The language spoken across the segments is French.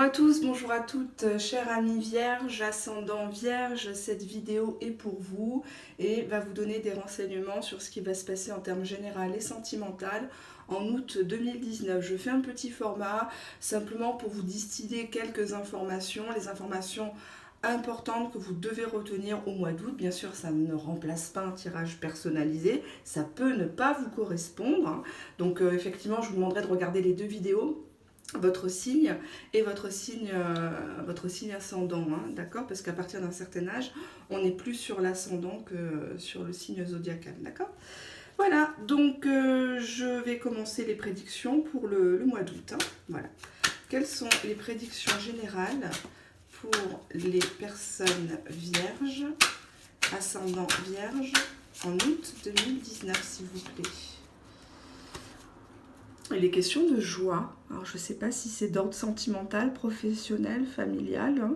à tous, bonjour à toutes, chers amis vierges, ascendant vierge, cette vidéo est pour vous et va vous donner des renseignements sur ce qui va se passer en termes général et sentimental en août 2019. Je fais un petit format simplement pour vous distiller quelques informations, les informations importantes que vous devez retenir au mois d'août. Bien sûr, ça ne remplace pas un tirage personnalisé, ça peut ne pas vous correspondre, hein. Donc effectivement, je vous demanderai de regarder les deux vidéos, votre signe et votre signe ascendant, hein, d'accord? Parce qu'à partir d'un certain âge, on est plus sur l'ascendant que sur le signe zodiacal, d'accord? Voilà, donc je vais commencer les prédictions pour le mois d'août, hein, voilà. Quelles sont les prédictions générales pour les personnes vierges, ascendant vierge, en août 2019, s'il vous plaît? Il est question de joie. Alors, je ne sais pas si c'est d'ordre sentimental, professionnel, familial, hein.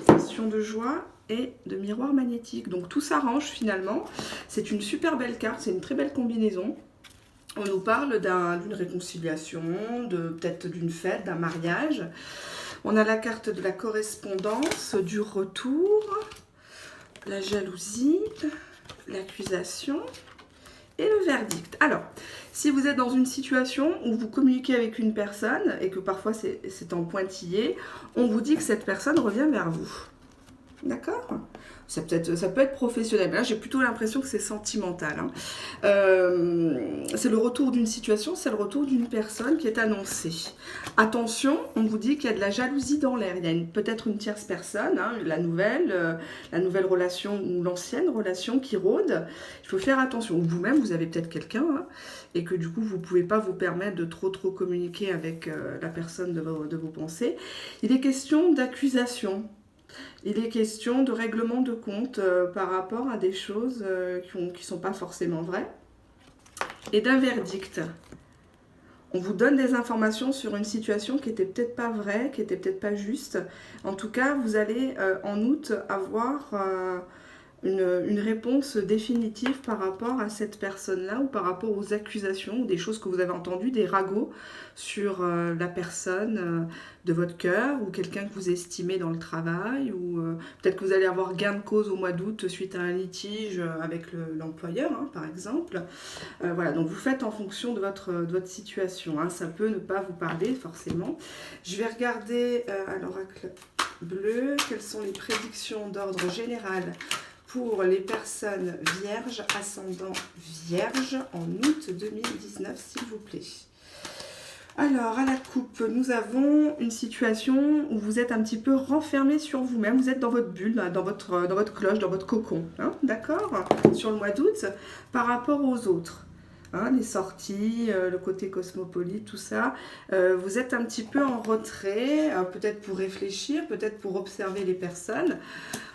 Question de joie et de miroir magnétique. Donc, tout s'arrange finalement. C'est une super belle carte, c'est une très belle combinaison. On nous parle d'une réconciliation, peut-être d'une fête, d'un mariage. On a la carte de la correspondance, du retour, la jalousie, l'accusation et le verdict. Alors, si vous êtes dans une situation où vous communiquez avec une personne et que parfois c'est en pointillé, on vous dit que cette personne revient vers vous. D'accord ? Ça peut être professionnel, mais là j'ai plutôt l'impression que c'est sentimental, hein. C'est le retour d'une situation, c'est le retour d'une personne qui est annoncée. Attention, on vous dit qu'il y a de la jalousie dans l'air. Il y a peut-être une tierce personne, hein, la nouvelle relation ou l'ancienne relation qui rôde. Il faut faire attention. Ou vous-même, vous avez peut-être quelqu'un, hein, et que du coup vous ne pouvez pas vous permettre de trop communiquer avec la personne de vos pensées. Il est question d'accusation. Il est question de règlement de compte par rapport à des choses qui ne sont pas forcément vraies. Et d'un verdict. On vous donne des informations sur une situation qui n'était peut-être pas vraie, qui n'était peut-être pas juste. En tout cas, vous allez en août avoir une réponse définitive par rapport à cette personne-là ou par rapport aux accusations ou des choses que vous avez entendues, des ragots sur la personne de votre cœur ou quelqu'un que vous estimez dans le travail ou peut-être que vous allez avoir gain de cause au mois d'août suite à un litige avec l'employeur, hein, par exemple. Voilà, donc vous faites en fonction de votre situation, hein. Ça peut ne pas vous parler forcément. Je vais regarder à l'oracle bleu quelles sont les prédictions d'ordre général pour les personnes vierges, ascendant vierge, en août 2019, s'il vous plaît. Alors, à la coupe, nous avons une situation où vous êtes un petit peu renfermé sur vous-même. Vous êtes dans votre bulle, dans votre cloche, dans votre cocon, hein, d'accord, sur le mois d'août, par rapport aux autres. Hein, les sorties, le côté cosmopolite, tout ça. Vous êtes un petit peu en retrait, peut-être pour réfléchir, peut-être pour observer les personnes.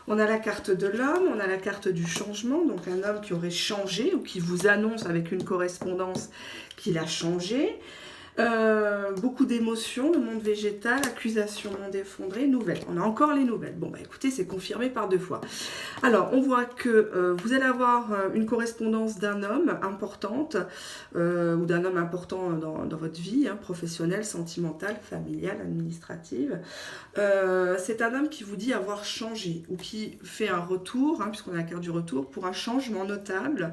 On a la carte de l'homme, on a la carte du changement, donc un homme qui aurait changé ou qui vous annonce avec une correspondance qu'il a changé. Beaucoup d'émotions, le monde végétal, accusation, monde effondré, nouvelles. On a encore les nouvelles. Bon, bah écoutez, c'est confirmé par 2 fois. Alors, on voit que vous allez avoir une correspondance d'un homme importante ou d'un homme important dans votre vie, hein, professionnelle, sentimentale, familiale, administrative. C'est un homme qui vous dit avoir changé ou qui fait un retour, hein, puisqu'on a la carte du retour, pour un changement notable.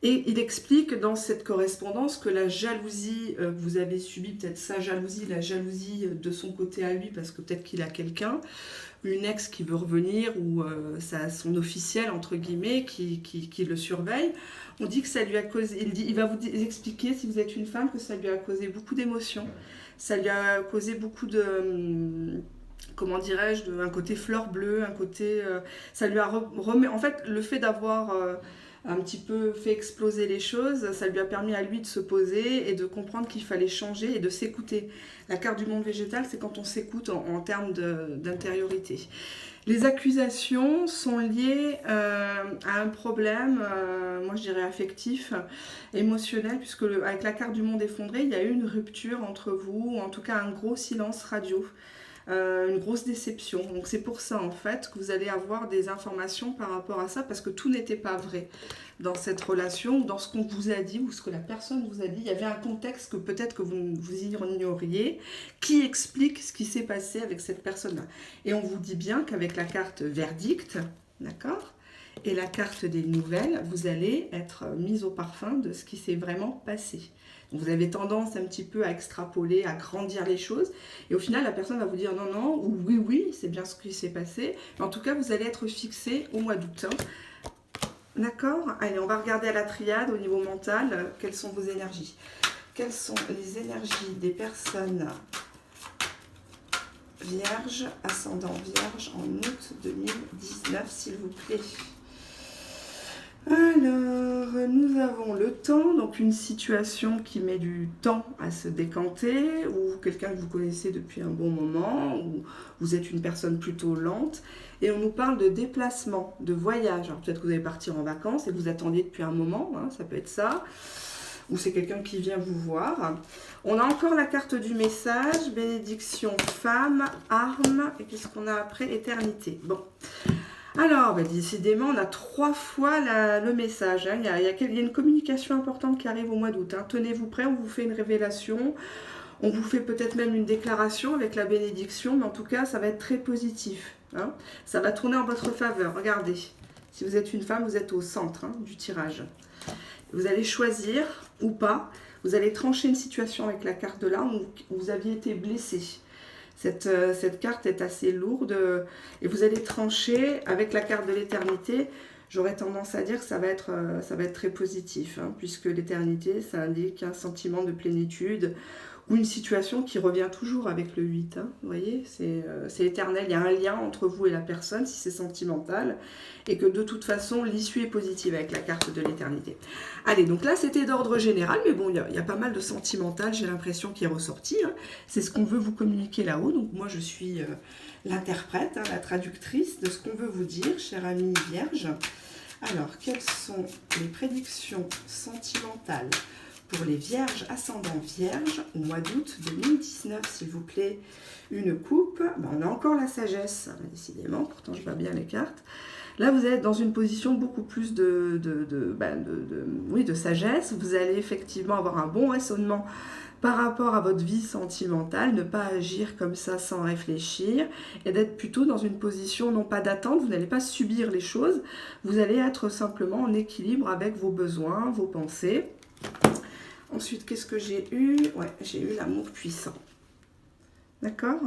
Et il explique dans cette correspondance que la jalousie que vous avez subie, peut-être sa jalousie, la jalousie de son côté à lui, parce que peut-être qu'il a quelqu'un, une ex qui veut revenir ou son officiel, entre guillemets, qui le surveille. On dit que ça lui a causé, il va vous expliquer, si vous êtes une femme, que ça lui a causé beaucoup d'émotions. Ça lui a causé beaucoup de... comment dirais-je, un côté fleur bleue, un côté... ça lui a remis... En fait, le fait d'avoir... un petit peu fait exploser les choses, ça lui a permis à lui de se poser et de comprendre qu'il fallait changer et de s'écouter. La carte du monde végétal, c'est quand on s'écoute en termes d'intériorité. Les accusations sont liées à un problème, moi je dirais affectif, émotionnel, puisque avec la carte du monde effondré, il y a eu une rupture entre vous, ou en tout cas un gros silence radio. une grosse déception. Donc c'est pour ça en fait que vous allez avoir des informations par rapport à ça, parce que tout n'était pas vrai dans cette relation, dans ce qu'on vous a dit ou ce que la personne vous a dit. Il y avait un contexte que peut-être que vous ignoriez, qui explique ce qui s'est passé avec cette personne-là. Et on vous dit bien qu'avec la carte verdict, d'accord, et la carte des nouvelles, vous allez être mise au parfum de ce qui s'est vraiment passé. Donc vous avez tendance un petit peu à extrapoler, à grandir les choses. Et au final, la personne va vous dire non, non, ou oui, oui, c'est bien ce qui s'est passé. Mais en tout cas, vous allez être fixé au mois d'août. D'accord? Allez, on va regarder à la triade, au niveau mental, quelles sont vos énergies. Quelles sont les énergies des personnes vierges, ascendant vierge, en août 2019, s'il vous plaît? Alors, nous avons le temps, donc une situation qui met du temps à se décanter, ou quelqu'un que vous connaissez depuis un bon moment, ou vous êtes une personne plutôt lente, et on nous parle de déplacement, de voyage. Alors peut-être que vous allez partir en vacances et vous attendiez depuis un moment, hein, ça peut être ça, ou c'est quelqu'un qui vient vous voir. On a encore la carte du message, bénédiction, femme, arme, et qu'est-ce qu'on a après? Éternité. Bon. Alors, décidément, on a 3 fois le message. Hein. Il y a une communication importante qui arrive au mois d'août. Hein. Tenez-vous prêts, on vous fait une révélation. On vous fait peut-être même une déclaration avec la bénédiction. Mais en tout cas, ça va être très positif. Hein. Ça va tourner en votre faveur. Regardez. Si vous êtes une femme, vous êtes au centre du tirage. Vous allez choisir ou pas. Vous allez trancher une situation avec la carte de l'arme où vous aviez été blessé. Cette carte est assez lourde et vous allez trancher avec la carte de l'éternité. J'aurais tendance à dire que ça va être très positif, hein, puisque l'éternité, ça indique un sentiment de plénitude ou une situation qui revient toujours avec le 8. Hein, vous voyez, c'est éternel. Il y a un lien entre vous et la personne, si c'est sentimental, et que de toute façon, l'issue est positive avec la carte de l'éternité. Allez, donc là, c'était d'ordre général, mais bon, il y a pas mal de sentimental, j'ai l'impression, qui est ressorti. Hein. C'est ce qu'on veut vous communiquer là-haut. Donc moi, je suis l'interprète, hein, la traductrice de ce qu'on veut vous dire, chère amie vierge. Alors, quelles sont les prédictions sentimentales pour les vierges ascendant vierge au mois d'août 2019, s'il vous plaît? Une coupe. On a encore la sagesse, décidément, pourtant je vois bien les cartes. Là, vous êtes dans une position beaucoup plus de sagesse. Vous allez effectivement avoir un bon raisonnement par rapport à votre vie sentimentale, ne pas agir comme ça sans réfléchir et d'être plutôt dans une position non pas d'attente, vous n'allez pas subir les choses, vous allez être simplement en équilibre avec vos besoins, vos pensées. Ensuite, qu'est-ce que j'ai eu? Ouais, j'ai eu l'amour puissant. D'accord?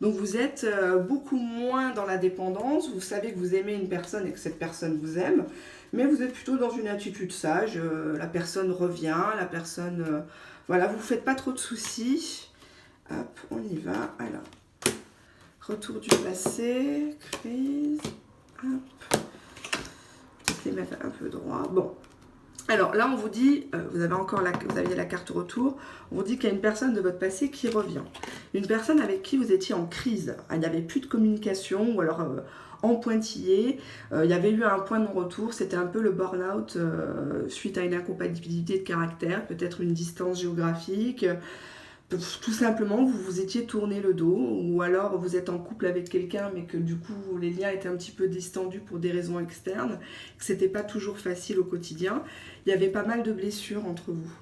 Donc vous êtes beaucoup moins dans la dépendance, vous savez que vous aimez une personne et que cette personne vous aime, mais vous êtes plutôt dans une attitude sage, la personne revient, la personne... voilà, vous ne faites pas trop de soucis. Hop, on y va. Alors, retour du passé, crise, hop. Je vais les mettre un peu droit. Bon. Alors là, on vous dit, vous aviez la carte retour, on vous dit qu'il y a une personne de votre passé qui revient. Une personne avec qui vous étiez en crise. Il n'y avait plus de communication, ou alors en pointillé. Il y avait eu un point de non-retour, c'était un peu le burn-out suite à une incompatibilité de caractère, peut-être une distance géographique. Tout simplement, vous vous étiez tourné le dos, ou alors vous êtes en couple avec quelqu'un, mais que du coup les liens étaient un petit peu distendus pour des raisons externes, que c'était pas toujours facile au quotidien. Il y avait pas mal de blessures entre vous.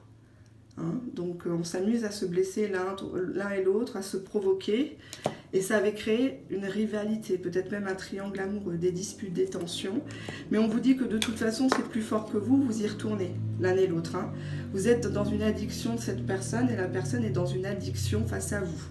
Hein, donc on s'amuse à se blesser l'un et l'autre, à se provoquer, et ça avait créé une rivalité, peut-être même un triangle amoureux, des disputes, des tensions. Mais on vous dit que de toute façon c'est plus fort que vous, vous y retournez l'un et l'autre. Hein. Vous êtes dans une addiction de cette personne et la personne est dans une addiction face à vous.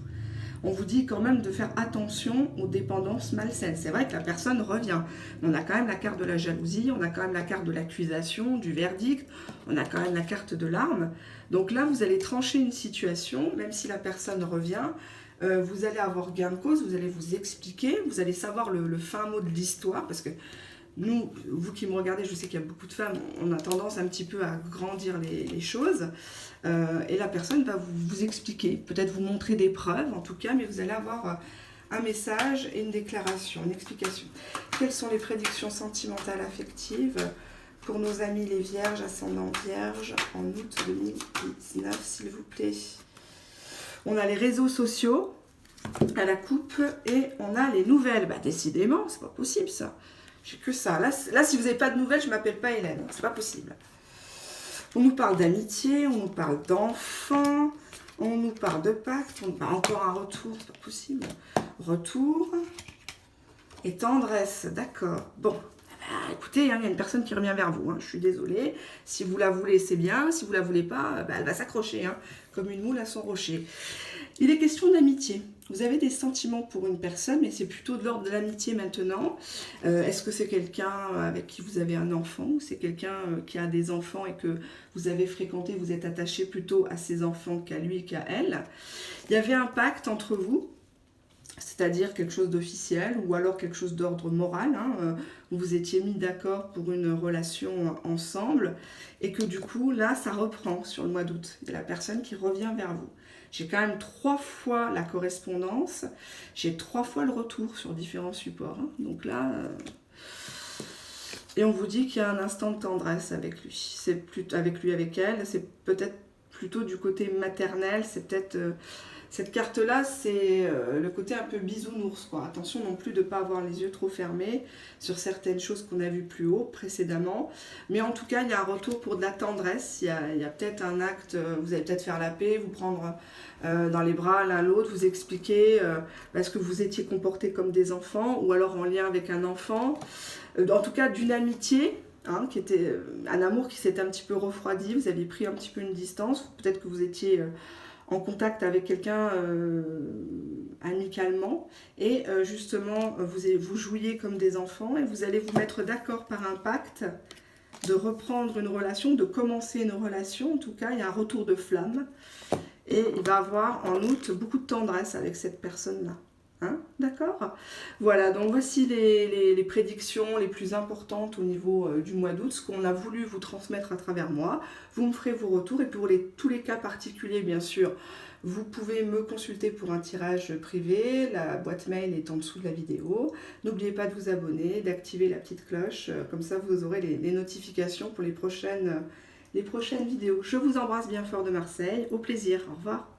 On vous dit quand même de faire attention aux dépendances malsaines. C'est vrai que la personne revient. On a quand même la carte de la jalousie, on a quand même la carte de l'accusation, du verdict, on a quand même la carte de l'arme. Donc là, vous allez trancher une situation, même si la personne revient, vous allez avoir gain de cause, vous allez vous expliquer, vous allez savoir le fin mot de l'histoire, parce que nous, vous qui me regardez, je sais qu'il y a beaucoup de femmes, on a tendance un petit peu à grandir les choses, et la personne va vous expliquer, peut-être vous montrer des preuves en tout cas, mais vous allez avoir un message et une déclaration, une explication. Quelles sont les prédictions sentimentales affectives pour nos amis les vierges, ascendant vierge, en août 2019, s'il vous plaît? On a les réseaux sociaux, à la coupe et on a les nouvelles. Bah décidément, c'est pas possible ça. J'ai que ça. Là, si vous n'avez pas de nouvelles, je m'appelle pas Hélène. C'est pas possible. On nous parle d'amitié, on nous parle d'enfants, on nous parle de pacte, on nous parle encore un retour, c'est pas possible. Retour et tendresse, d'accord. Bon, écoutez, il y a une personne qui revient vers vous, je suis désolée. Si vous la voulez, c'est bien. Si vous la voulez pas, elle va s'accrocher, comme une moule à son rocher. Il est question d'amitié. Vous avez des sentiments pour une personne, mais c'est plutôt de l'ordre de l'amitié maintenant. Est-ce que c'est quelqu'un avec qui vous avez un enfant, ou c'est quelqu'un qui a des enfants et que vous avez fréquenté, vous êtes attaché plutôt à ses enfants qu'à lui et qu'à elle? Il y avait un pacte entre vous, c'est-à-dire quelque chose d'officiel ou alors quelque chose d'ordre moral, où vous étiez mis d'accord pour une relation ensemble et que du coup, là, ça reprend sur le mois d'août. Il y a la personne qui revient vers vous. J'ai quand même 3 fois la correspondance, j'ai 3 fois le retour sur différents supports. Donc là, et on vous dit qu'il y a un instant de tendresse avec lui. C'est plutôt avec lui, avec elle, c'est peut-être plutôt du côté maternel, c'est peut-être... cette carte-là, c'est le côté un peu bisounours, quoi. Attention non plus de ne pas avoir les yeux trop fermés sur certaines choses qu'on a vues plus haut, précédemment. Mais en tout cas, il y a un retour pour de la tendresse. Il y a peut-être un acte, vous allez peut-être faire la paix, vous prendre dans les bras l'un l'autre, vous expliquer parce que vous étiez comportés comme des enfants, ou alors en lien avec un enfant. En tout cas, d'une amitié, qui était un amour qui s'était un petit peu refroidi, vous aviez pris un petit peu une distance, peut-être que vous étiez... en contact avec quelqu'un amicalement et justement vous jouiez comme des enfants et vous allez vous mettre d'accord par un pacte de reprendre une relation, de commencer une relation. En tout cas, il y a un retour de flamme et il va avoir en août beaucoup de tendresse avec cette personne-là. D'accord? Voilà, donc voici les prédictions les plus importantes au niveau du mois d'août, ce qu'on a voulu vous transmettre à travers moi. Vous me ferez vos retours et pour tous les cas particuliers, bien sûr, vous pouvez me consulter pour un tirage privé. La boîte mail est en dessous de la vidéo. N'oubliez pas de vous abonner, d'activer la petite cloche, comme ça vous aurez les notifications pour les prochaines vidéos. Je vous embrasse bien fort de Marseille, au plaisir, au revoir.